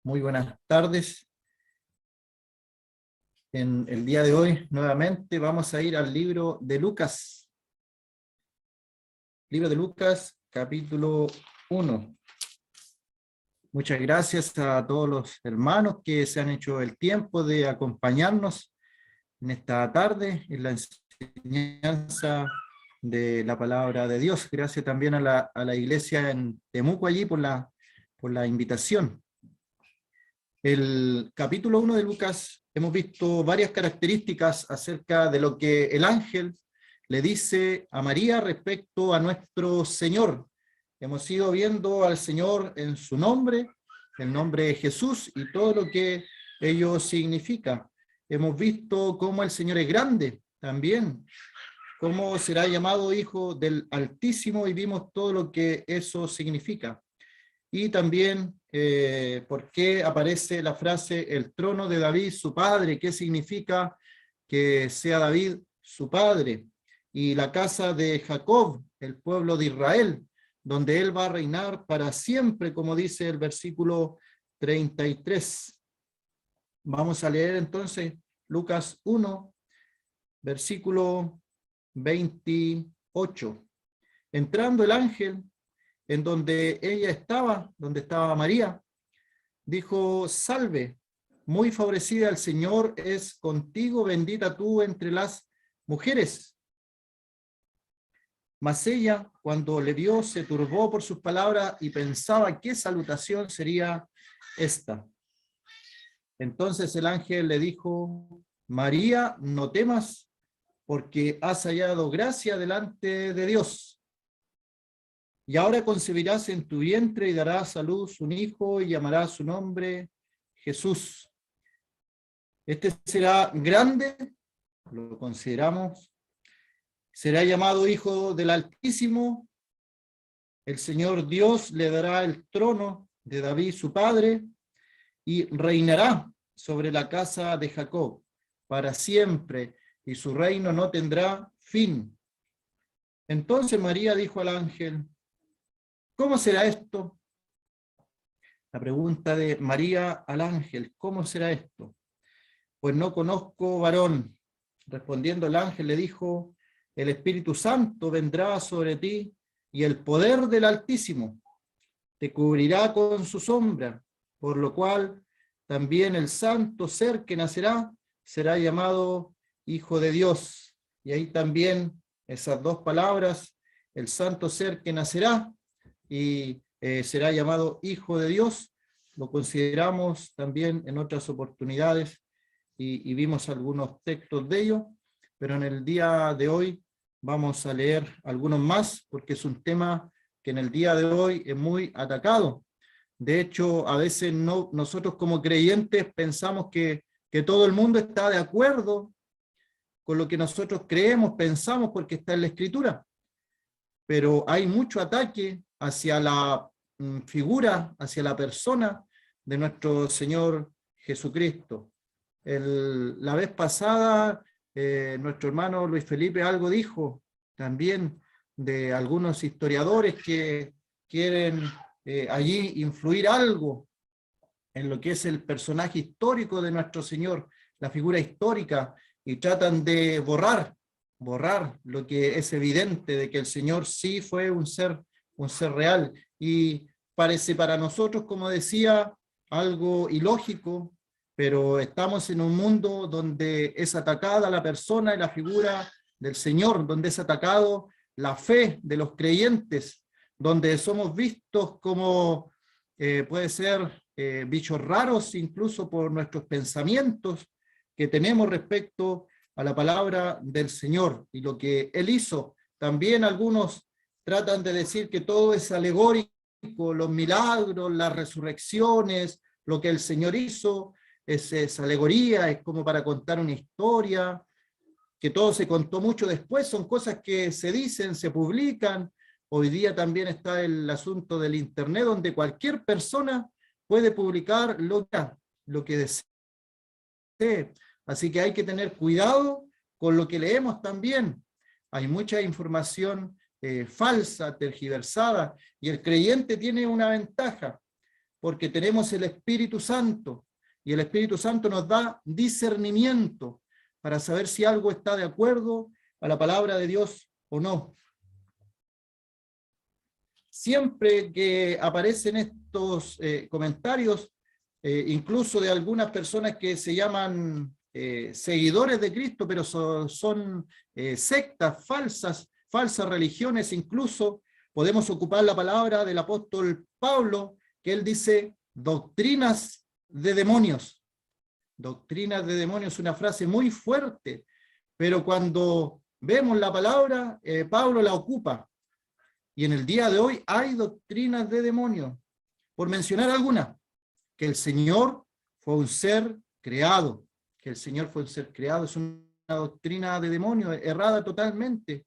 Muy buenas tardes. En el día de hoy, nuevamente, vamos a ir al libro de Lucas. Libro de Lucas, capítulo 1. Muchas gracias a todos los hermanos que se han hecho el tiempo de acompañarnos en esta tarde, en la enseñanza de la palabra de Dios. Gracias también a la iglesia en Temuco allí por la invitación. El capítulo 1 de Lucas hemos visto varias características acerca de lo que el ángel le dice a María respecto a nuestro Señor. Hemos ido viendo al Señor en su nombre, el nombre de Jesús y todo lo que ello significa. Hemos visto cómo el Señor es grande también, cómo será llamado Hijo del Altísimo, y vimos todo lo que eso significa. Y también por qué aparece la frase el trono de David, su padre, qué significa que sea David su padre, y la casa de Jacob, el pueblo de Israel, donde él va a reinar para siempre, como dice el versículo 33. Vamos a leer entonces Lucas 1, versículo 28. Entrando el ángel en donde ella estaba, donde estaba María, dijo: salve, muy favorecida, el Señor es contigo, bendita tú entre las mujeres. Mas ella, cuando le vio, se turbó por sus palabras y pensaba qué salutación sería esta. Entonces el ángel le dijo: María, no temas, porque has hallado gracia delante de Dios. Y ahora concebirás en tu vientre y darás a luz un hijo y llamarás su nombre Jesús. Este será grande, lo consideramos, será llamado Hijo del Altísimo. El Señor Dios le dará el trono de David su padre y reinará sobre la casa de Jacob para siempre, y su reino no tendrá fin. Entonces María dijo al ángel: ¿cómo será esto? La pregunta de María al ángel: ¿cómo será esto? Pues no conozco varón. Respondiendo el ángel le dijo: el Espíritu Santo vendrá sobre ti, y el poder del Altísimo te cubrirá con su sombra, por lo cual también el santo ser que nacerá será llamado Hijo de Dios. Y ahí también esas dos palabras, el santo ser que nacerá y será llamado Hijo de Dios, lo consideramos también en otras oportunidades y vimos algunos textos de ello, pero en el día de hoy vamos a leer algunos más, porque es un tema que en el día de hoy es muy atacado. De hecho, a veces nosotros como creyentes pensamos que todo el mundo está de acuerdo con lo que nosotros creemos, pensamos, porque está en la Escritura, pero hay mucho ataque hacia la figura, hacia la persona de nuestro Señor Jesucristo. La vez pasada, nuestro hermano Luis Felipe algo dijo también de algunos historiadores que quieren allí influir algo en lo que es el personaje histórico de nuestro Señor, la figura histórica, y tratan de borrar lo que es evidente de que el Señor sí fue un ser real. Y parece para nosotros, como decía, algo ilógico, pero estamos en un mundo donde es atacada la persona y la figura del Señor, donde es atacado la fe de los creyentes, donde somos vistos como puede ser bichos raros, incluso por nuestros pensamientos que tenemos respecto a la palabra del Señor y lo que Él hizo. También algunos tratan de decir que todo es alegórico, los milagros, las resurrecciones, lo que el Señor hizo es alegoría, es como para contar una historia, que todo se contó mucho después, son cosas que se dicen, se publican. Hoy día también está el asunto del internet, donde cualquier persona puede publicar lo que desee. Así que hay que tener cuidado con lo que leemos también. Hay mucha información falsa, tergiversada, y el creyente tiene una ventaja. porque tenemos el Espíritu Santo, y el Espíritu Santo nos da discernimiento para saber si algo está de acuerdo a la palabra de Dios o no. Siempre que aparecen estos comentarios, incluso de algunas personas que se llaman seguidores de Cristo, pero son sectas falsas religiones, incluso podemos ocupar la palabra del apóstol Pablo, que él dice doctrinas de demonios. Doctrinas de demonios es una frase muy fuerte, pero cuando vemos la palabra, Pablo la ocupa. Y en el día de hoy hay doctrinas de demonios. Por mencionar algunas, que el Señor fue un ser creado, que el Señor fue un ser creado, es una doctrina de demonios, errada totalmente,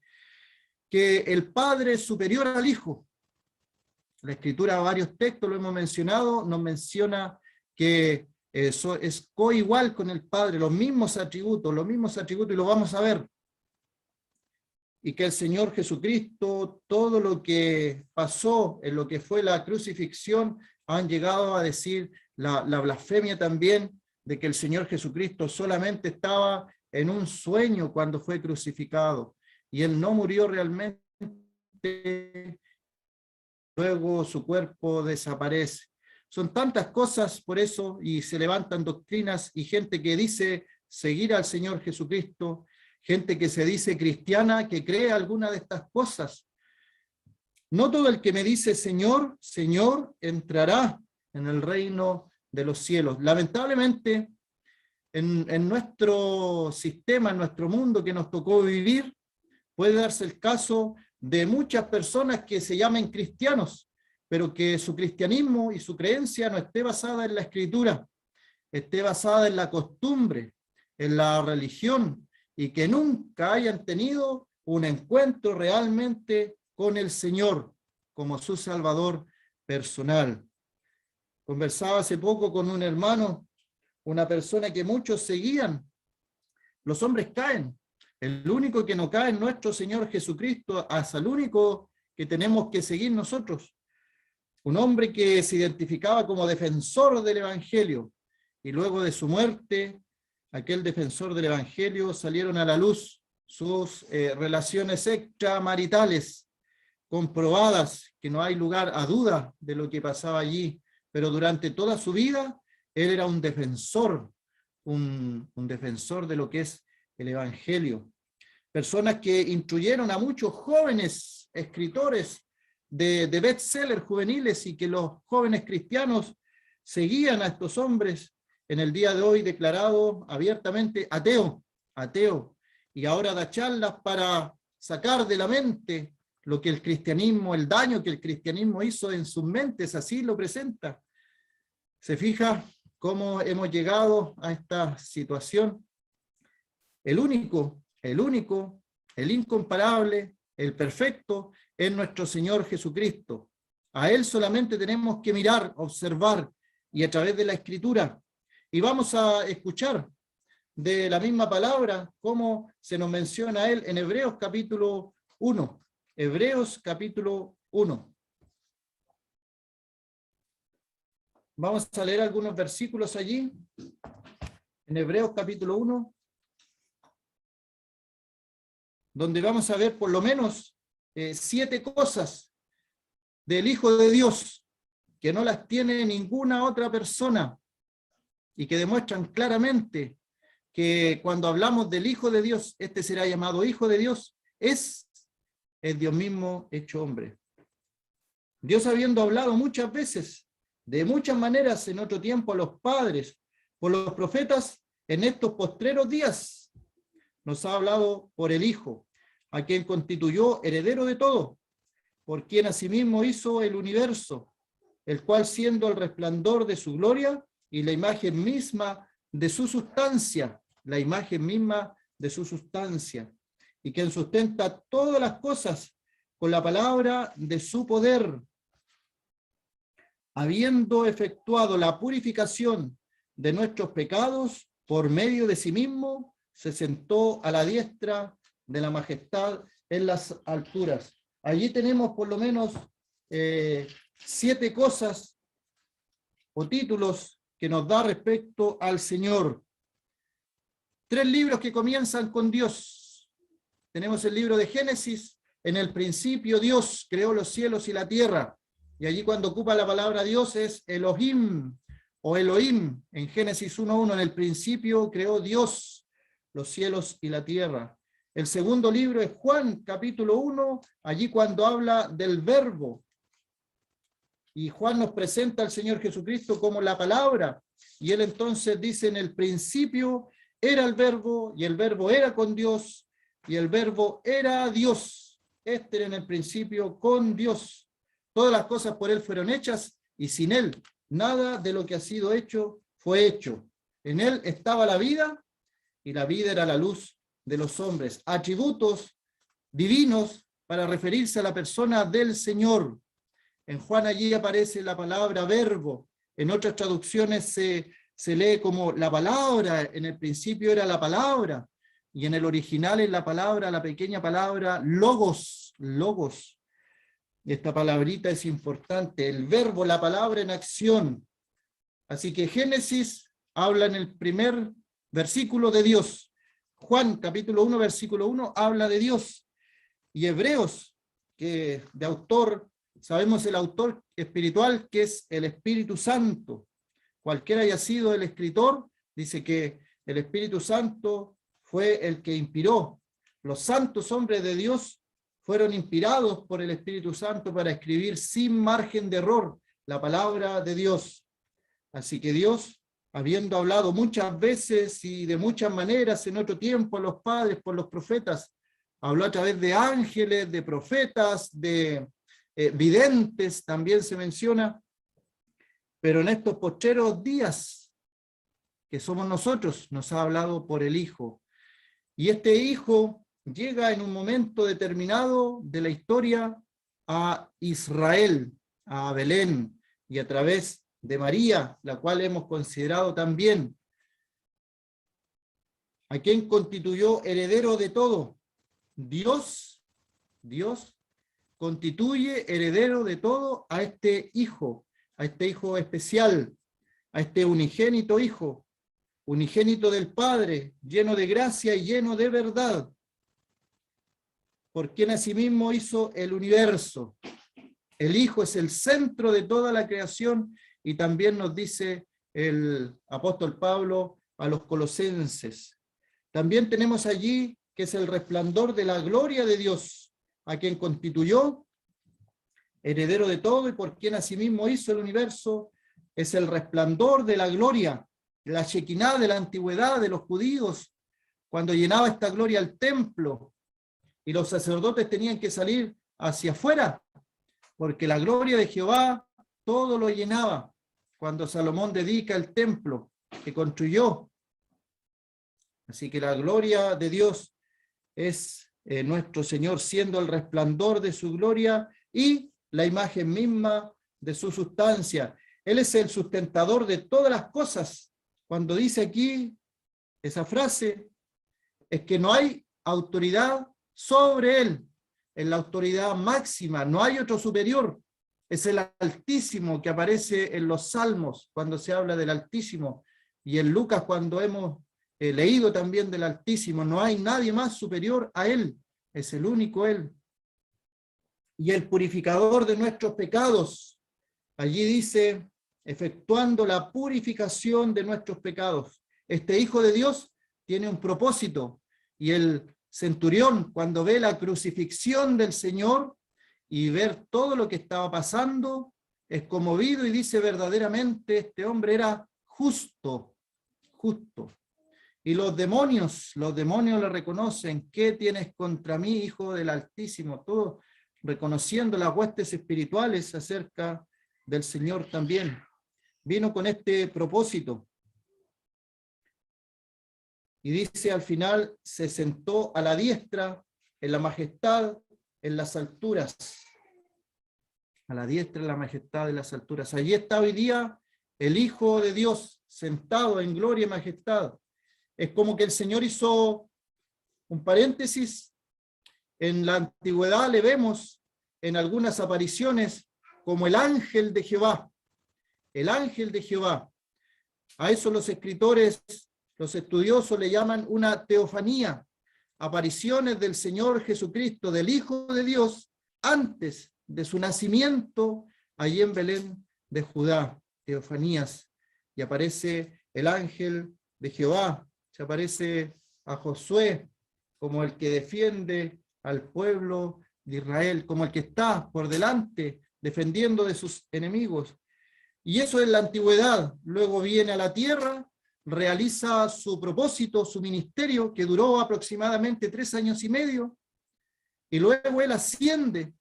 que el Padre es superior al Hijo. La Escritura, varios textos lo hemos mencionado, nos menciona que eso es coigual con el Padre, los mismos atributos, y lo vamos a ver. Y que el Señor Jesucristo, todo lo que pasó en lo que fue la crucifixión, han llegado a decir la blasfemia también, de que el Señor Jesucristo solamente estaba en un sueño cuando fue crucificado, y Él no murió realmente, luego su cuerpo desaparece. Son tantas cosas por eso, y se levantan doctrinas y gente que dice seguir al Señor Jesucristo, gente que se dice cristiana, que cree alguna de estas cosas. No todo el que me dice Señor, Señor, entrará en el reino de los cielos. Lamentablemente, en nuestro sistema, en nuestro mundo que nos tocó vivir, puede darse el caso de muchas personas que se llamen cristianos, pero que su cristianismo y su creencia no esté basada en la Escritura, esté basada en la costumbre, en la religión, y que nunca hayan tenido un encuentro realmente con el Señor como su Salvador personal. Conversaba hace poco con un hermano, una persona que muchos seguían. Los hombres caen. El único que no cae es nuestro Señor Jesucristo, hasta el único que tenemos que seguir nosotros. Un hombre que se identificaba como defensor del Evangelio, y luego de su muerte, aquel defensor del Evangelio, salieron a la luz sus relaciones extramaritales, comprobadas, que no hay lugar a duda de lo que pasaba allí, pero durante toda su vida, él era un defensor de lo que es el Evangelio. Personas que instruyeron a muchos jóvenes escritores de bestsellers juveniles, y que los jóvenes cristianos seguían a estos hombres, en el día de hoy declarado abiertamente ateo, y ahora da charlas para sacar de la mente lo que el cristianismo, el daño que el cristianismo hizo en sus mentes, así lo presenta. ¿Se fija cómo hemos llegado a esta situación? El único, el incomparable, el perfecto, es nuestro Señor Jesucristo. A Él solamente tenemos que mirar, observar, y a través de la Escritura. Y vamos a escuchar de la misma palabra cómo se nos menciona a Él en Hebreos capítulo 1. Hebreos capítulo 1. Vamos a leer algunos versículos allí, en Hebreos capítulo 1, donde vamos a ver por lo menos 7 cosas del Hijo de Dios, que no las tiene ninguna otra persona, y que demuestran claramente que cuando hablamos del Hijo de Dios, este será llamado Hijo de Dios, es Dios mismo hecho hombre. Dios, habiendo hablado muchas veces, de muchas maneras en otro tiempo a los padres, por los profetas, en estos postreros días, nos ha hablado por el Hijo, a quien constituyó heredero de todo, por quien asimismo hizo el universo, el cual, siendo el resplandor de su gloria y la imagen misma de su sustancia, y quien sustenta todas las cosas con la palabra de su poder, habiendo efectuado la purificación de nuestros pecados por medio de sí mismo, se sentó a la diestra de la majestad en las alturas. Allí tenemos por lo menos 7 cosas o títulos que nos da respecto al Señor. 3 libros que comienzan con Dios. Tenemos el libro de Génesis. En el principio Dios creó los cielos y la tierra. Y allí cuando ocupa la palabra Dios es Elohim o Elohim. En Génesis 1:1, en el principio creó Dios los cielos y la tierra. El segundo libro es Juan, capítulo 1, allí cuando habla del verbo. Y Juan nos presenta al Señor Jesucristo como la palabra. Y él entonces dice, en el principio era el verbo, y el verbo era con Dios, y el verbo era Dios. Este era en el principio con Dios. Todas las cosas por él fueron hechas, y sin él nada de lo que ha sido hecho fue hecho. En él estaba la vida, y la vida era la luz de los hombres. Atributos divinos para referirse a la persona del Señor. En Juan allí aparece la palabra verbo. En otras traducciones se lee como la palabra. En el principio era la palabra. Y en el original es la palabra, la pequeña palabra logos. Logos. Esta palabrita es importante. El verbo, la palabra en acción. Así que Génesis habla en el primer versículo de Dios. Juan, capítulo 1, versículo 1, habla de Dios. Y Hebreos, que de autor, sabemos el autor espiritual, que es el Espíritu Santo. Cualquiera haya sido el escritor, dice que el Espíritu Santo fue el que inspiró. Los santos hombres de Dios fueron inspirados por el Espíritu Santo para escribir sin margen de error la palabra de Dios. Así que Dios, habiendo hablado muchas veces y de muchas maneras en otro tiempo a los padres por los profetas, habló a través de ángeles, de profetas, de videntes, también se menciona, pero en estos postreros días, que somos nosotros, nos ha hablado por el Hijo. Y este Hijo llega en un momento determinado de la historia a Israel, a Belén, y a través de María, la cual hemos considerado también, a quien constituyó heredero de todo. Dios constituye heredero de todo a este hijo especial, a este unigénito hijo, unigénito del Padre, lleno de gracia y lleno de verdad, por quien asimismo hizo el universo. El Hijo es el centro de toda la creación, y también nos dice el apóstol Pablo a los colosenses. También tenemos allí que es el resplandor de la gloria de Dios, a quien constituyó heredero de todo y por quien asimismo hizo el universo. Es el resplandor de la gloria, de la Shekinah de la antigüedad de los judíos, cuando llenaba esta gloria el templo y los sacerdotes tenían que salir hacia afuera, porque la gloria de Jehová todo lo llenaba. Cuando Salomón dedica el templo que construyó. Así que la gloria de Dios es nuestro Señor, siendo el resplandor de su gloria y la imagen misma de su sustancia. Él es el sustentador de todas las cosas. Cuando dice aquí esa frase, es que no hay autoridad sobre él. En la autoridad máxima, no hay otro superior. Es el Altísimo que aparece en los Salmos cuando se habla del Altísimo, y en Lucas cuando hemos leído también del Altísimo. No hay nadie más superior a él, es el único él. Y el purificador de nuestros pecados, allí dice, efectuando la purificación de nuestros pecados. Este Hijo de Dios tiene un propósito, y el centurión, cuando ve la crucifixión del Señor y ver todo lo que estaba pasando, es conmovido y dice, verdaderamente este hombre era justo. Y los demonios le reconocen, ¿qué tienes contra mí, Hijo del Altísimo? Todo reconociendo las huestes espirituales acerca del Señor también. Vino con este propósito. Y dice al final, se sentó a la diestra, en la majestad, en las alturas. A la diestra, en la majestad, en las alturas. Allí está hoy día el Hijo de Dios, sentado en gloria y majestad. Es como que el Señor hizo un paréntesis. En la antigüedad le vemos en algunas apariciones como el ángel de Jehová. el ángel de Jehová. A eso los escritores, los estudiosos le llaman una teofanía, apariciones del Señor Jesucristo, del Hijo de Dios, antes de su nacimiento allí en Belén de Judá, teofanías, y aparece el ángel de Jehová, se aparece a Josué como el que defiende al pueblo de Israel, como el que está por delante defendiendo de sus enemigos. Y eso es la antigüedad. Luego viene a la tierra, realiza su propósito, su ministerio, que duró aproximadamente 3 años y medio, y luego él asciende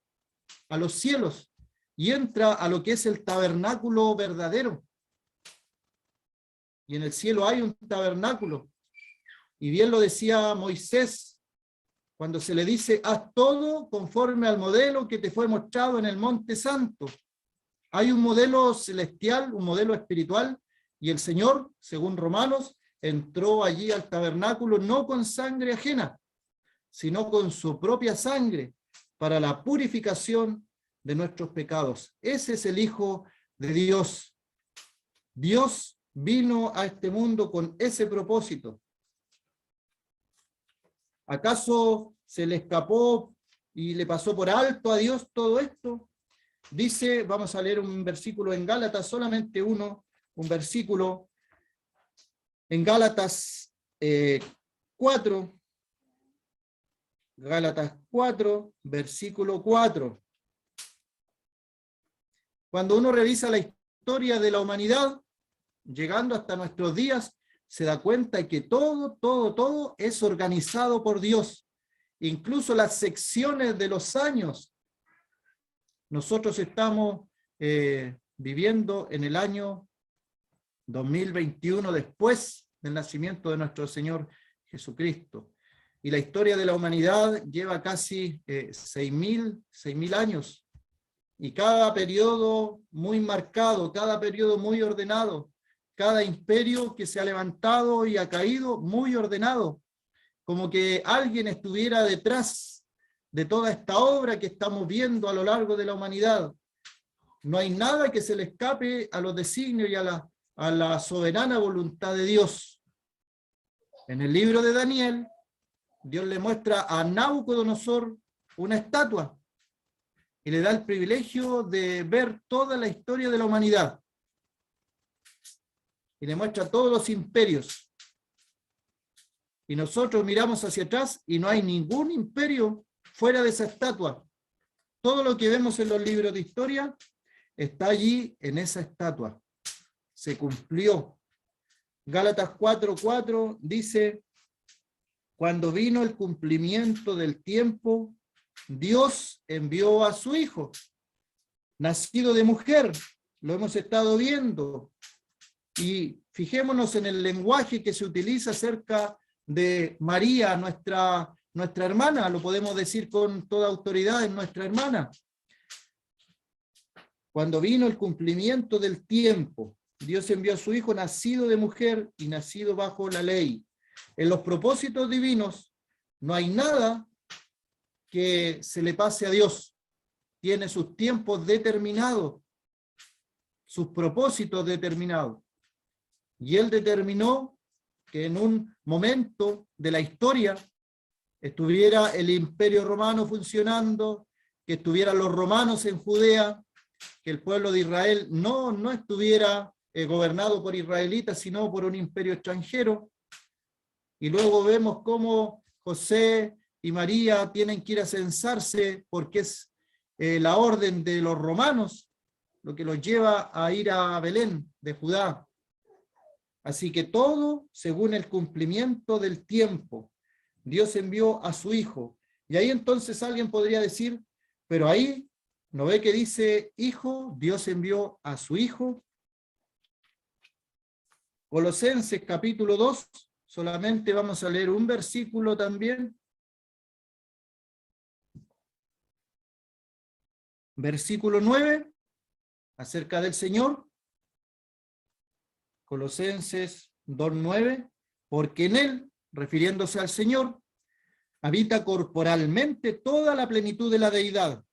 a los cielos y entra a lo que es el tabernáculo verdadero. Y en el cielo hay un tabernáculo. Y bien lo decía Moisés, cuando se le dice, haz todo conforme al modelo que te fue mostrado en el Monte Santo. Hay un modelo celestial, un modelo espiritual, y el Señor, según Romanos, entró allí al tabernáculo no con sangre ajena, sino con su propia sangre, para la purificación de nuestros pecados. Ese es el Hijo de Dios. Dios vino a este mundo con ese propósito. ¿Acaso se le escapó y le pasó por alto a Dios todo esto? Dice, vamos a leer un versículo en Gálatas, solamente uno, un versículo en Gálatas 4, Gálatas 4, versículo 4. Cuando uno revisa la historia de la humanidad, llegando hasta nuestros días, se da cuenta que todo es organizado por Dios. Incluso las secciones de los años. Nosotros estamos viviendo en el año 2021, después del nacimiento de nuestro Señor Jesucristo. Y la historia de la humanidad lleva casi 6.000 años. Y cada periodo muy marcado, cada periodo muy ordenado, cada imperio que se ha levantado y ha caído muy ordenado, como que alguien estuviera detrás de toda esta obra que estamos viendo a lo largo de la humanidad. No hay nada que se le escape a los designios y a la soberana voluntad de Dios. En el libro de Daniel, Dios le muestra a Nabucodonosor una estatua y le da el privilegio de ver toda la historia de la humanidad. Y le muestra todos los imperios. Y nosotros miramos hacia atrás y no hay ningún imperio fuera de esa estatua. Todo lo que vemos en los libros de historia está allí en esa estatua. Se cumplió. Gálatas 4:4 dice, cuando vino el cumplimiento del tiempo, Dios envió a su Hijo, nacido de mujer. Lo hemos estado viendo. Y fijémonos en el lenguaje que se utiliza acerca de María, nuestra hermana, lo podemos decir con toda autoridad, es nuestra hermana. Cuando vino el cumplimiento del tiempo, Dios envió a su Hijo nacido de mujer y nacido bajo la ley. En los propósitos divinos no hay nada que se le pase a Dios. Tiene sus tiempos determinados, sus propósitos determinados. Y Él determinó que en un momento de la historia estuviera el Imperio Romano funcionando, que estuvieran los romanos en Judea, que el pueblo de Israel no estuviera gobernado por israelitas, sino por un imperio extranjero. Y luego vemos cómo José y María tienen que ir a censarse porque es la orden de los romanos lo que los lleva a ir a Belén de Judá. Así que todo según el cumplimiento del tiempo. Dios envió a su Hijo. Y ahí entonces alguien podría decir, pero ahí, ¿no ve que dice Hijo? Dios envió a su Hijo. Colosenses capítulo 2, solamente vamos a leer un versículo también. Versículo 9, acerca del Señor. Colosenses 2:9, porque en Él, refiriéndose al Señor, habita corporalmente toda la plenitud de la deidad.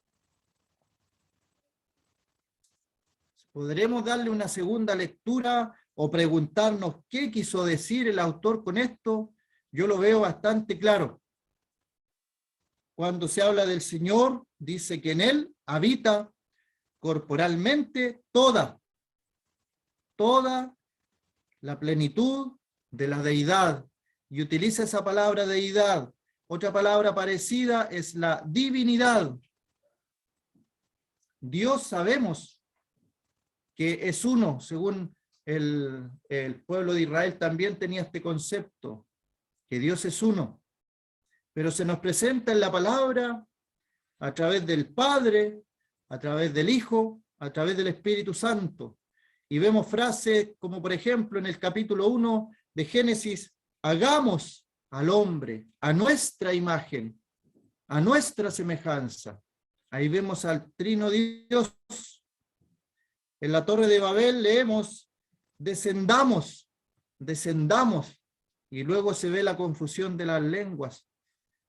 ¿Podremos darle una segunda lectura o preguntarnos qué quiso decir el autor con esto? Yo lo veo bastante claro. Cuando se habla del Señor, dice que en Él habita corporalmente toda la plenitud de la deidad. Y utiliza esa palabra deidad. Otra palabra parecida es la divinidad. Dios sabemos que es uno, según el pueblo de Israel también tenía este concepto, que Dios es uno. Pero se nos presenta en la palabra a través del Padre, a través del Hijo, a través del Espíritu Santo. Y vemos frases como, por ejemplo, en el capítulo 1 de Génesis, hagamos al hombre a nuestra imagen, a nuestra semejanza. Ahí vemos al trino Dios. En la Torre de Babel leemos, descendamos, y luego se ve la confusión de las lenguas.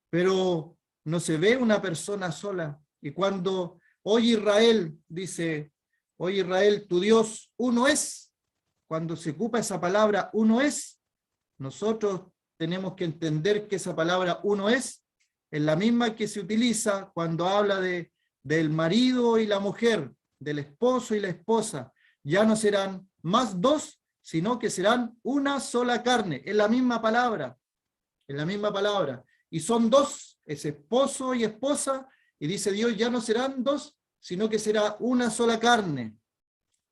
Pero no se ve una persona sola. Y cuando hoy Israel dice, hoy Israel, tu Dios uno es, cuando se ocupa esa palabra uno es, nosotros tenemos que entender que esa palabra uno es la misma que se utiliza cuando habla del marido y la mujer, del esposo y la esposa. Ya no serán más dos, sino que serán una sola carne. Es la misma palabra, es la misma palabra. Y son dos, es esposo y esposa, y dice Dios, ya no serán dos, sino que será una sola carne.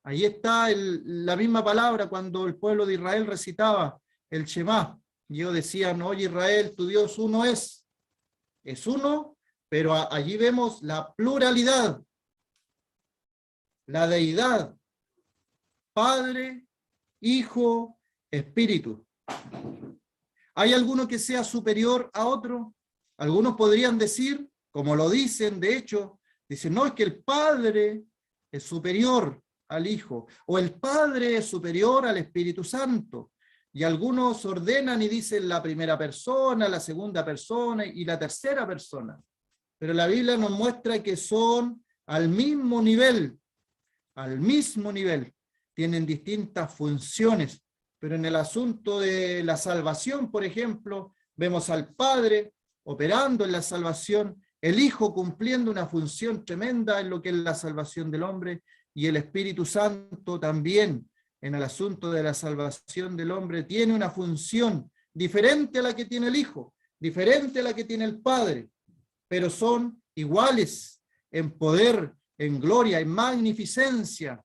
Ahí está la misma palabra cuando el pueblo de Israel recitaba el Shema. Y ellos decían, oye Israel, tu Dios uno es uno, pero allí vemos la pluralidad, la deidad, Padre, Hijo, Espíritu. ¿Hay alguno que sea superior a otro? Algunos podrían decir, como lo dicen, de hecho, dicen, no, es que el Padre es superior al Hijo, o el Padre es superior al Espíritu Santo. Y algunos ordenan y dicen la primera persona, la segunda persona y la tercera persona. Pero la Biblia nos muestra que son al mismo nivel, tienen distintas funciones. Pero en el asunto de la salvación, por ejemplo, vemos al Padre operando en la salvación, el Hijo cumpliendo una función tremenda en lo que es la salvación del hombre, y el Espíritu Santo también en el asunto de la salvación del hombre tiene una función diferente a la que tiene el Hijo, diferente a la que tiene el Padre, pero son iguales en poder, en gloria, en magnificencia,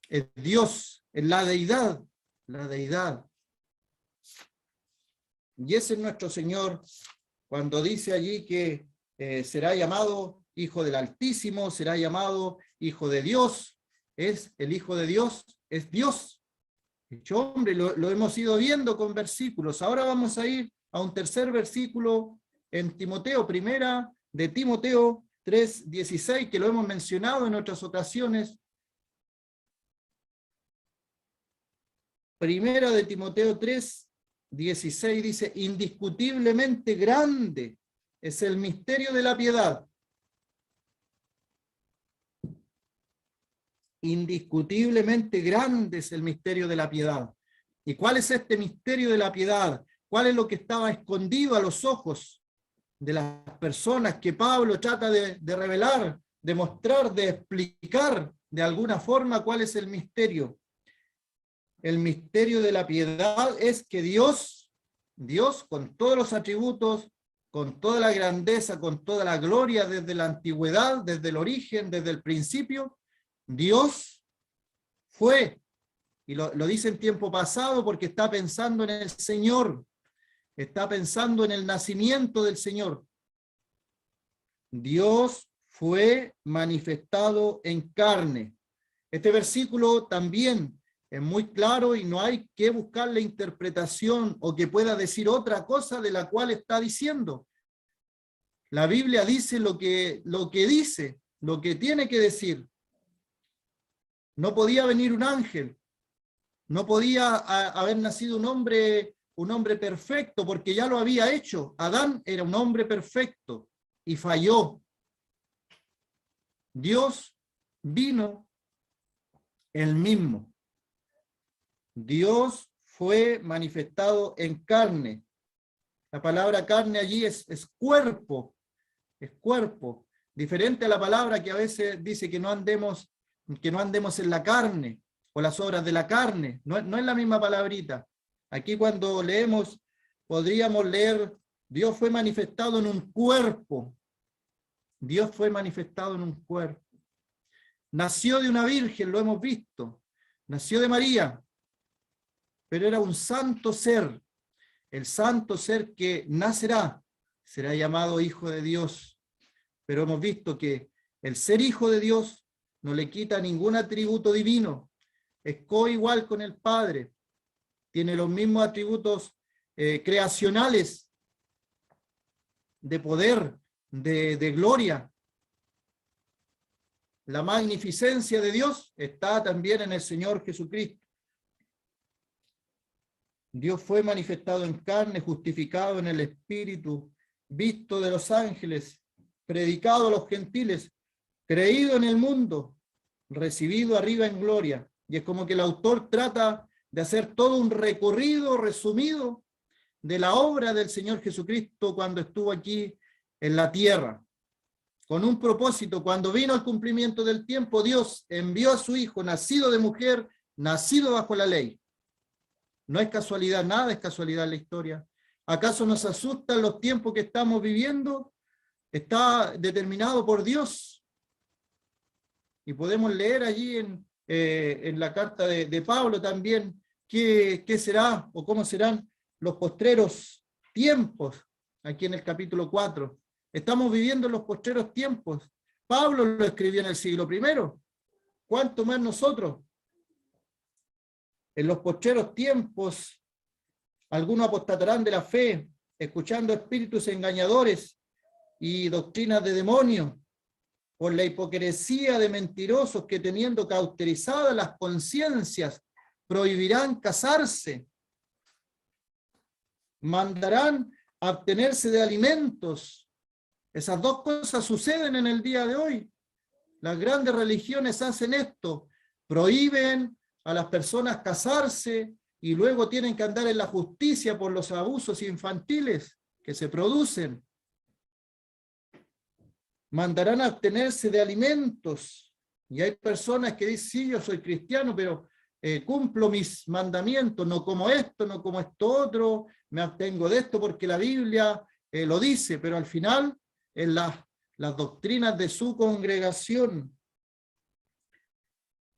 en Dios, en la deidad. La deidad. Y ese es nuestro Señor cuando dice allí que será llamado Hijo del Altísimo, será llamado Hijo de Dios, es el Hijo de Dios, es Dios. Hecho hombre, lo hemos ido viendo con versículos. Ahora vamos a ir a un tercer versículo en Timoteo, primera de Timoteo 3:16, que lo hemos mencionado en otras ocasiones. Primera de Timoteo 3:16 dice, indiscutiblemente grande es el misterio de la piedad. Indiscutiblemente grande es el misterio de la piedad. ¿Y cuál es este misterio de la piedad? ¿Cuál es lo que estaba escondido a los ojos de las personas que Pablo trata de revelar, de mostrar, de explicar de alguna forma cuál es el misterio? El misterio de la piedad es que Dios con todos los atributos, con toda la grandeza, con toda la gloria desde la antigüedad, desde el origen, desde el principio, Dios fue, y lo dice en tiempo pasado porque está pensando en el Señor, está pensando en el nacimiento del Señor. Dios fue manifestado en carne. Este versículo también es muy claro y no hay que buscar la interpretación o que pueda decir otra cosa de la cual está diciendo. La Biblia dice lo que dice, lo que tiene que decir. No podía venir un ángel, no podía haber nacido un hombre perfecto, porque ya lo había hecho. Adán era un hombre perfecto y falló. Dios vino el mismo. Dios fue manifestado en carne. La palabra carne allí es cuerpo, es cuerpo. Diferente a la palabra que a veces dice que no andemos en la carne, o las obras de la carne. No es la misma palabrita. Aquí cuando leemos, podríamos leer, Dios fue manifestado en un cuerpo. Dios fue manifestado en un cuerpo. Nació de una virgen, lo hemos visto. Nació de María, pero era un santo ser. El santo ser que nacerá será llamado Hijo de Dios. Pero hemos visto que el ser Hijo de Dios no le quita ningún atributo divino. Es coigual con el Padre. Tiene los mismos atributos creacionales, de poder, de gloria. La magnificencia de Dios está también en el Señor Jesucristo. Dios fue manifestado en carne, justificado en el Espíritu, visto de los ángeles, predicado a los gentiles, creído en el mundo, recibido arriba en gloria. Y es como que el autor trata de hacer todo un recorrido resumido de la obra del Señor Jesucristo cuando estuvo aquí en la tierra. Con un propósito, cuando vino el cumplimiento del tiempo, Dios envió a su Hijo, nacido de mujer, nacido bajo la ley. No es casualidad, nada es casualidad en la historia. ¿Acaso nos asustan los tiempos que estamos viviendo? Está determinado por Dios. Y podemos leer allí en la carta de Pablo también qué será o cómo serán los postreros tiempos, aquí en el capítulo 4. Estamos viviendo los postreros tiempos. Pablo lo escribió en el siglo I. ¿Cuánto más nosotros? En los postreros tiempos, algunos apostatarán de la fe, escuchando espíritus engañadores y doctrinas de demonios, por la hipocresía de mentirosos que, teniendo cauterizadas las conciencias, prohibirán casarse, mandarán abstenerse de alimentos. Esas dos cosas suceden en el día de hoy. Las grandes religiones hacen esto, prohíben a las personas casarse y luego tienen que andar en la justicia por los abusos infantiles que se producen. Mandarán a abstenerse de alimentos. Y hay personas que dicen, sí, yo soy cristiano, pero cumplo mis mandamientos, no como esto, no como esto otro, me abstengo de esto porque la Biblia lo dice, pero al final en las doctrinas de su congregación,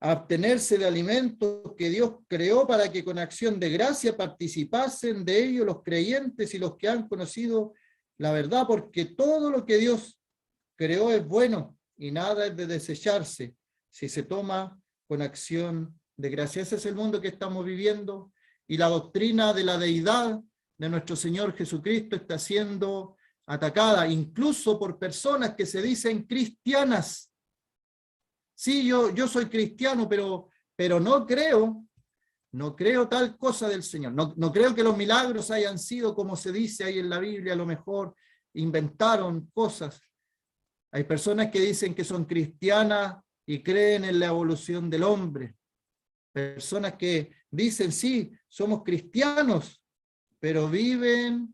abstenerse de alimentos que Dios creó para que con acción de gracia participasen de ellos los creyentes y los que han conocido la verdad, porque todo lo que Dios creó es bueno y nada es de desecharse si se toma con acción de gracia. Ese es el mundo que estamos viviendo y la doctrina de la deidad de nuestro Señor Jesucristo está siendo atacada, incluso por personas que se dicen cristianas. Sí, yo soy cristiano, pero no creo tal cosa del Señor. No creo que los milagros hayan sido como se dice ahí en la Biblia, a lo mejor inventaron cosas. Hay personas que dicen que son cristianas y creen en la evolución del hombre. Personas que dicen, sí, somos cristianos, pero viven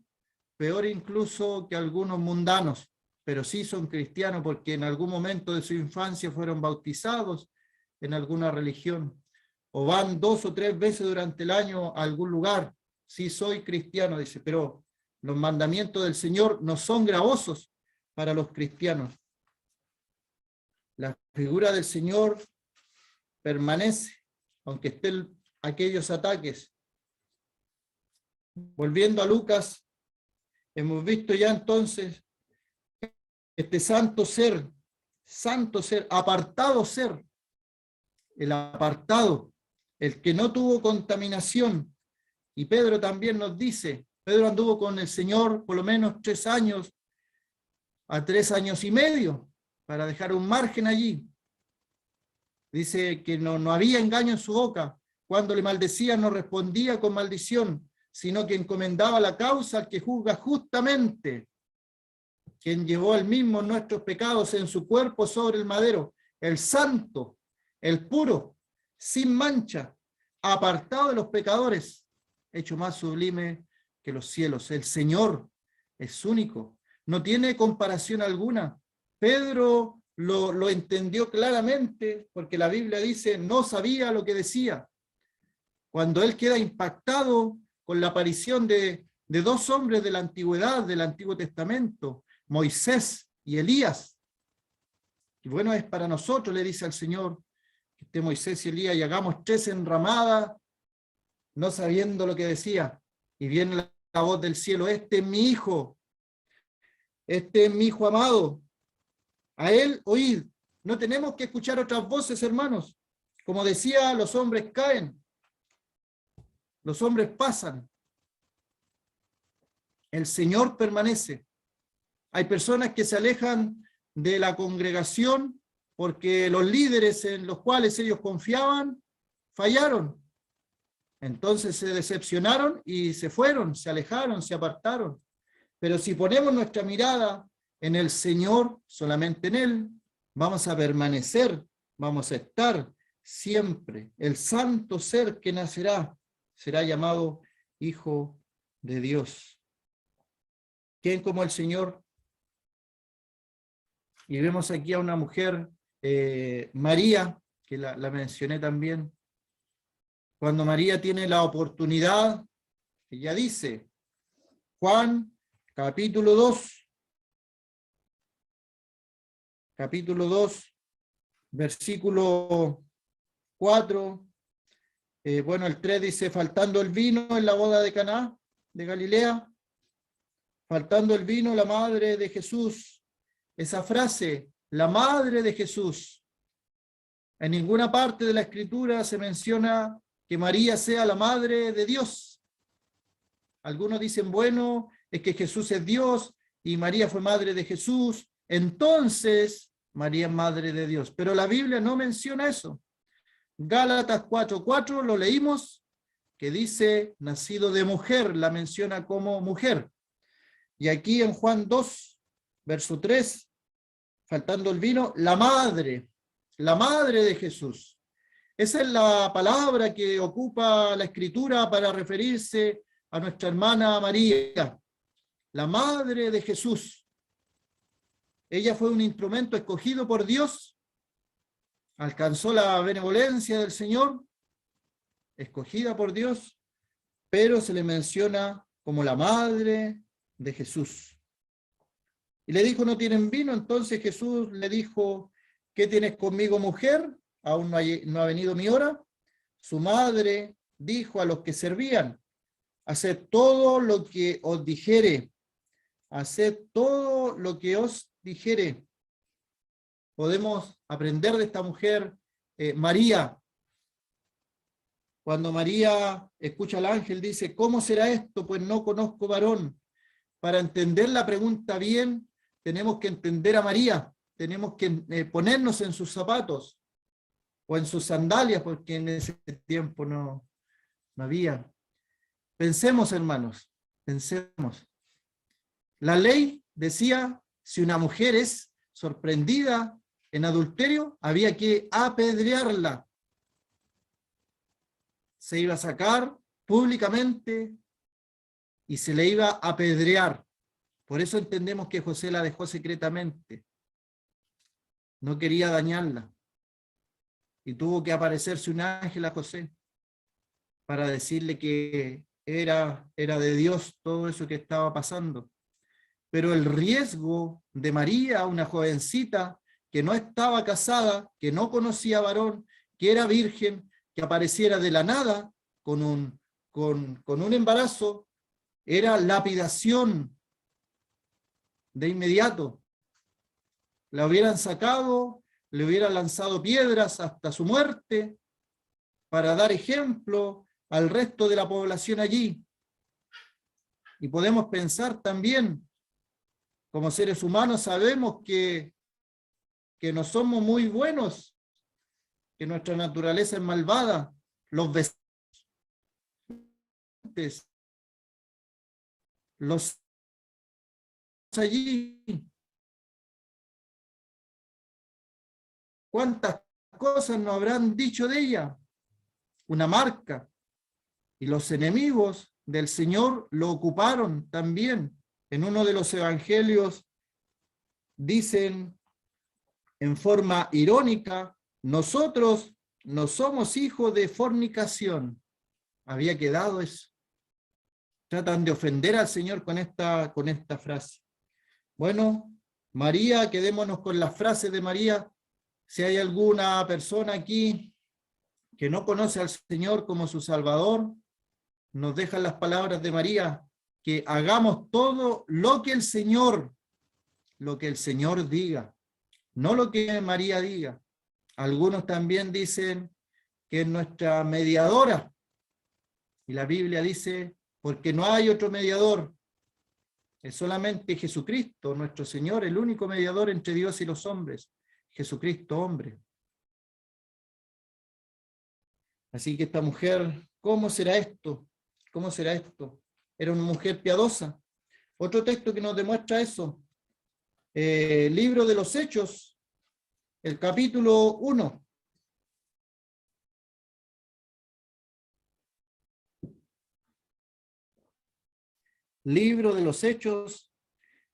peor incluso que algunos mundanos, pero sí son cristianos porque en algún momento de su infancia fueron bautizados en alguna religión, o van 2 o 3 veces durante el año a algún lugar. Sí, soy cristiano, dice, pero los mandamientos del Señor no son gravosos para los cristianos. La figura del Señor permanece, aunque estén aquellos ataques. Volviendo a Lucas, hemos visto ya entonces este santo ser, apartado ser, el apartado, el que no tuvo contaminación. Y Pedro también nos dice, Pedro anduvo con el Señor por lo menos 3 años a 3 años y medio, para dejar un margen allí. Dice que no había engaño en su boca. Cuando le maldecía no respondía con maldición, sino que encomendaba la causa al que juzga justamente, quien llevó él mismo nuestros pecados en su cuerpo sobre el madero, el santo, el puro, sin mancha, apartado de los pecadores, hecho más sublime que los cielos. El Señor es único, no tiene comparación alguna. Pedro lo entendió claramente, porque la Biblia dice, no sabía lo que decía. Cuando él queda impactado con la aparición de dos hombres de la antigüedad, del Antiguo Testamento, Moisés y Elías. Y bueno, es para nosotros, le dice al Señor, que esté Moisés y Elías y hagamos 3 enramadas, no sabiendo lo que decía. Y viene la voz del cielo, este es mi hijo amado, a él oíd. No tenemos que escuchar otras voces, hermanos. Como decía, los hombres caen, los hombres pasan, el Señor permanece. Hay personas que se alejan de la congregación porque los líderes en los cuales ellos confiaban fallaron. Entonces se decepcionaron y se fueron, se alejaron, se apartaron. Pero si ponemos nuestra mirada en el Señor, solamente en Él, vamos a permanecer, vamos a estar siempre. El santo ser que nacerá será llamado Hijo de Dios. ¿Quién como el Señor? Y vemos aquí a una mujer, María, que la mencioné también. Cuando María tiene la oportunidad, ella dice, Juan, capítulo 2, versículo 4, bueno, el 3 dice, faltando el vino en la boda de Caná, de Galilea, faltando el vino, la madre de Jesús. Esa frase, la madre de Jesús, en ninguna parte de la Escritura se menciona que María sea la madre de Dios. Algunos dicen, bueno, es que Jesús es Dios y María fue madre de Jesús, entonces María es madre de Dios. Pero la Biblia no menciona eso. Gálatas 4:4 lo leímos, que dice, nacido de mujer, la menciona como mujer. Y aquí en Juan 2, verso 3, faltando el vino, la madre de Jesús. Esa es la palabra que ocupa la Escritura para referirse a nuestra hermana María, la madre de Jesús. Ella fue un instrumento escogido por Dios, alcanzó la benevolencia del Señor, escogida por Dios, pero se le menciona como la madre de Jesús. Y le dijo, no tienen vino. Entonces Jesús le dijo, ¿qué tienes conmigo, mujer? Aún no ha venido mi hora. Su madre dijo a los que servían, haced todo lo que os dijere. Haced todo lo que os dijere. Podemos aprender de esta mujer, María. Cuando María escucha al ángel, dice, ¿cómo será esto? Pues no conozco varón. Para entender la pregunta bien, tenemos que entender a María. Tenemos que ponernos en sus zapatos o en sus sandalias, porque en ese tiempo no había. Pensemos, hermanos, pensemos. La ley decía, si una mujer es sorprendida en adulterio, había que apedrearla. Se iba a sacar públicamente y se le iba a apedrear. Por eso entendemos que José la dejó secretamente. No quería dañarla. Y tuvo que aparecerse un ángel a José para decirle que era de Dios todo eso que estaba pasando. Pero el riesgo de María, una jovencita que no estaba casada, que no conocía varón, que era virgen, que apareciera de la nada con un embarazo, era lapidación de inmediato. La hubieran sacado, le hubieran lanzado piedras hasta su muerte para dar ejemplo al resto de la población allí. Y podemos pensar también, como seres humanos sabemos que no somos muy buenos, que nuestra naturaleza es malvada, los vecinos, los allí, cuántas cosas nos habrán dicho de ella, una marca. Y los enemigos del Señor lo ocuparon también. En uno de los evangelios dicen en forma irónica, nosotros no somos hijos de fornicación. Había quedado eso. Tratan de ofender al Señor con esta frase. Bueno, María, quedémonos con las frases de María. Si hay alguna persona aquí que no conoce al Señor como su Salvador, nos dejan las palabras de María, que hagamos todo lo que el Señor diga, no lo que María diga. Algunos también dicen que es nuestra mediadora, y la Biblia dice, porque no hay otro mediador, es solamente Jesucristo, nuestro Señor, el único mediador entre Dios y los hombres, Jesucristo hombre. Así que esta mujer, ¿cómo será esto? ¿Cómo será esto? Era una mujer piadosa. Otro texto que nos demuestra eso, libro de los Hechos, el capítulo 1. Libro de los Hechos,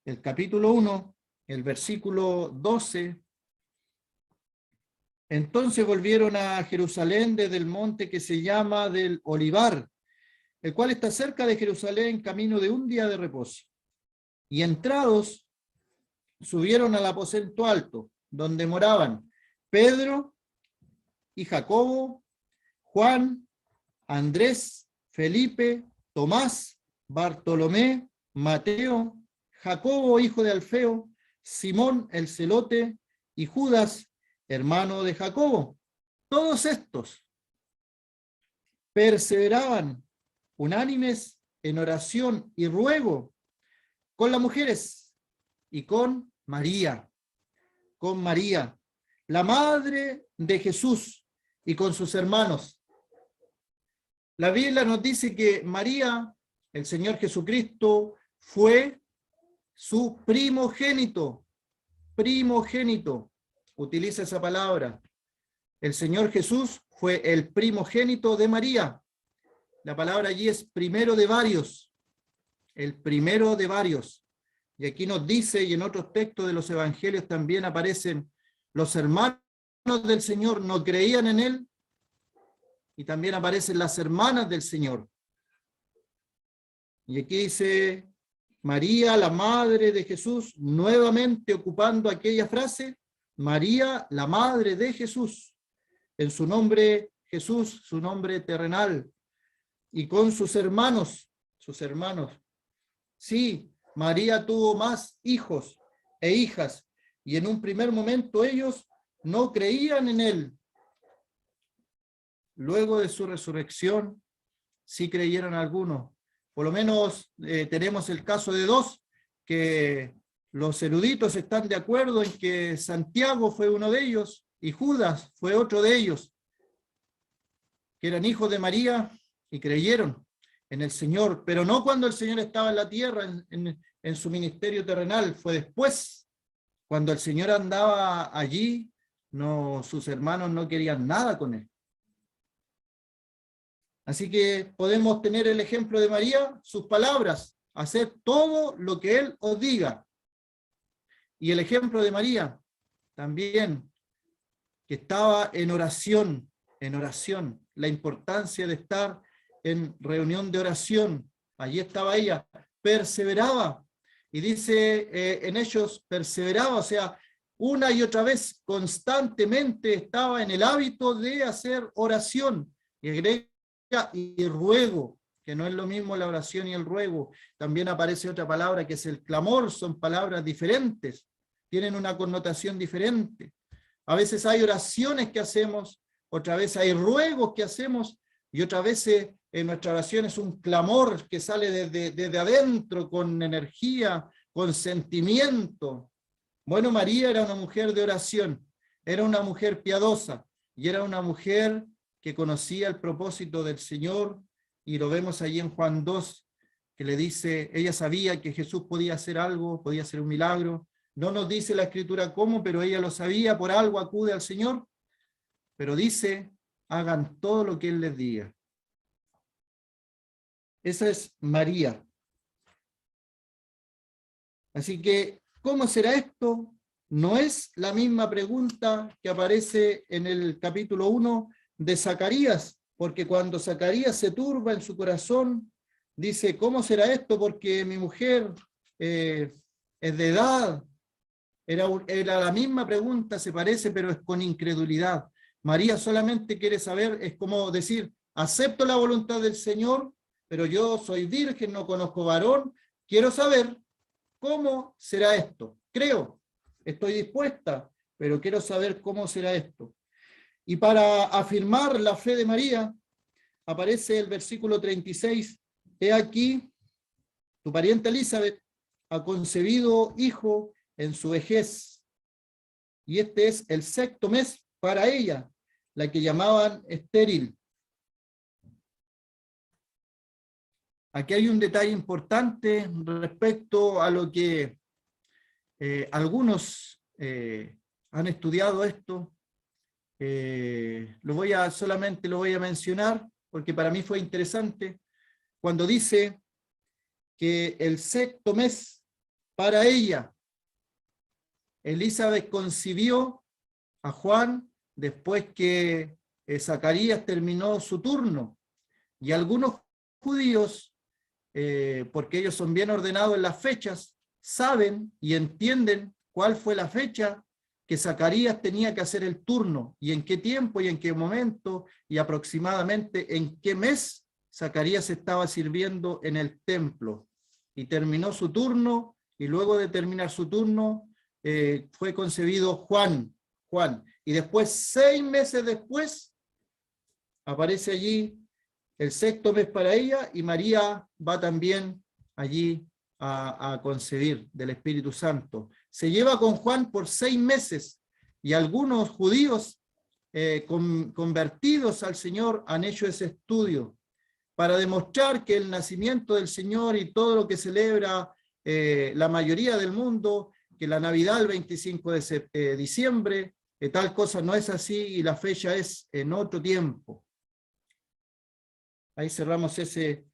el capítulo 1, el versículo 12. Entonces volvieron a Jerusalén desde el monte que se llama del Olivar, el cual está cerca de Jerusalén, camino de un día de reposo. Y entrados, subieron al aposento alto, donde moraban Pedro y Jacobo, Juan, Andrés, Felipe, Tomás, Bartolomé, Mateo, Jacobo, hijo de Alfeo, Simón el celote, y Judas, hermano de Jacobo. Todos estos perseveraban unánimes en oración y ruego con las mujeres y con María, la madre de Jesús, y con sus hermanos. La Biblia nos dice que María, el Señor Jesucristo, fue su primogénito. Utiliza esa palabra. El Señor Jesús fue el primogénito de María. La palabra allí es primero de varios. El primero de varios. Y aquí nos dice, y en otros textos de los evangelios también aparecen, los hermanos del Señor no creían en él, y también aparecen las hermanas del Señor. Y aquí dice María, la madre de Jesús, nuevamente ocupando aquella frase, María, la madre de Jesús, en su nombre Jesús, su nombre terrenal, y con sus hermanos. Sí, María tuvo más hijos e hijas, y en un primer momento ellos no creían en él. Luego de su resurrección, sí creyeron algunos. Por lo menos tenemos el caso de dos, que los eruditos están de acuerdo en que Santiago fue uno de ellos y Judas fue otro de ellos, que eran hijos de María y creyeron en el Señor, pero no cuando el Señor estaba en la tierra, en su ministerio terrenal, fue después, cuando el Señor andaba allí, no, sus hermanos no querían nada con él. Así que podemos tener el ejemplo de María, sus palabras, hacer todo lo que Él os diga. Y el ejemplo de María, también, que estaba en oración, la importancia de estar en reunión de oración. Allí estaba ella, perseveraba, y dice en ellos, perseveraba, o sea, una y otra vez, constantemente estaba en el hábito de hacer oración, y agrega, y ruego, que no es lo mismo la oración y el ruego. También aparece otra palabra que es el clamor, son palabras diferentes, tienen una connotación diferente. A veces hay oraciones que hacemos, otra vez hay ruegos que hacemos, y otras veces en nuestra oración es un clamor que sale desde adentro, con energía, con sentimiento. Bueno, María era una mujer de oración, era una mujer piadosa, y era una mujer que conocía el propósito del Señor, y lo vemos allí en Juan 2, que le dice, ella sabía que Jesús podía hacer algo, podía hacer un milagro. No nos dice la Escritura cómo, pero ella lo sabía, por algo acude al Señor. Pero dice hagan todo lo que Él les diga. Esa es María. Así que, ¿cómo será esto? No es la misma pregunta que aparece en el capítulo 1 de Zacarías, porque cuando Zacarías se turba en su corazón, dice, ¿cómo será esto? Porque mi mujer es de edad. Era la misma pregunta, se parece, pero es con incredulidad. María solamente quiere saber, es como decir, acepto la voluntad del Señor, pero yo soy virgen, no conozco varón, quiero saber cómo será esto. Creo, estoy dispuesta, pero quiero saber cómo será esto. Y para afirmar la fe de María, aparece el versículo 36, he aquí, tu pariente Elizabeth ha concebido hijo en su vejez, y este es el 6º mes para ella, la que llamaban estéril. Aquí hay un detalle importante respecto a lo que algunos han estudiado esto. Solamente lo voy a mencionar porque para mí fue interesante. Cuando dice que el 6º mes para ella, Elizabeth concibió a Juan después que Zacarías terminó su turno, y algunos judíos, porque ellos son bien ordenados en las fechas, saben y entienden cuál fue la fecha que Zacarías tenía que hacer el turno, y en qué tiempo y en qué momento, y aproximadamente en qué mes Zacarías estaba sirviendo en el templo. Y terminó su turno, y luego de terminar su turno, fue concebido Juan. Y después, 6 meses después, aparece allí el 6º mes para ella, y María va también allí a concebir del Espíritu Santo. Se lleva con Juan por 6 meses, y algunos judíos convertidos al Señor han hecho ese estudio para demostrar que el nacimiento del Señor y todo lo que celebra la mayoría del mundo, que la Navidad el 25 de diciembre, tal cosa no es así, y la fecha es en otro tiempo. Ahí cerramos ese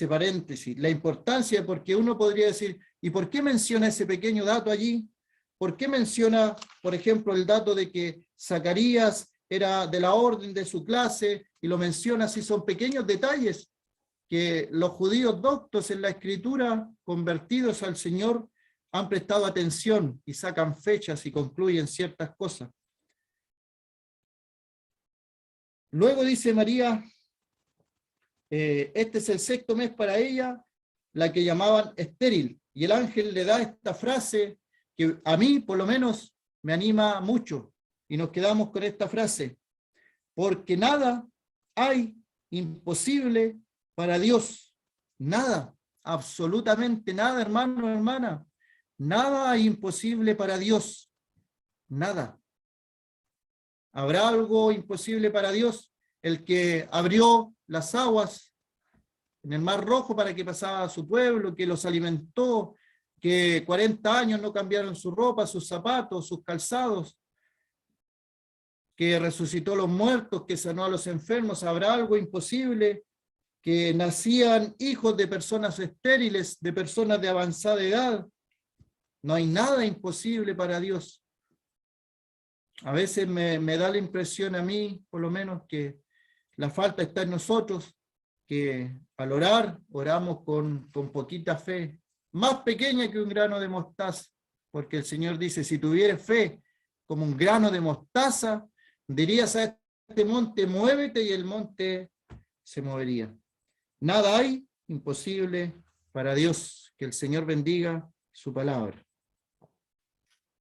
paréntesis. La importancia, porque uno podría decir, ¿y por qué menciona ese pequeño dato allí? ¿Por qué menciona, por ejemplo, el dato de que Zacarías era de la orden de su clase, y lo menciona así? Son pequeños detalles que los judíos doctos en la escritura, convertidos al Señor, han prestado atención y sacan fechas y concluyen ciertas cosas. Luego dice María, este es el 6º mes para ella, la que llamaban estéril, y el ángel le da esta frase que a mí por lo menos me anima mucho, y nos quedamos con esta frase: porque nada hay imposible para Dios. Nada, absolutamente nada, hermano, hermana. Nada hay imposible para Dios. Nada. ¿Habrá algo imposible para Dios? El que abrió las aguas en el Mar Rojo para que pasara a su pueblo, que los alimentó, que 40 años no cambiaron su ropa, sus zapatos, sus calzados, que resucitó a los muertos, que sanó a los enfermos. ¿Habrá algo imposible? Que nacían hijos de personas estériles, de personas de avanzada edad. No hay nada imposible para Dios. A veces me da la impresión a mí, por lo menos, que la falta está en nosotros, que al orar, oramos con poquita fe, más pequeña que un grano de mostaza, porque el Señor dice, si tuvieres fe como un grano de mostaza, dirías a este monte, muévete, y el monte se movería. Nada hay imposible para Dios. Que el Señor bendiga su palabra.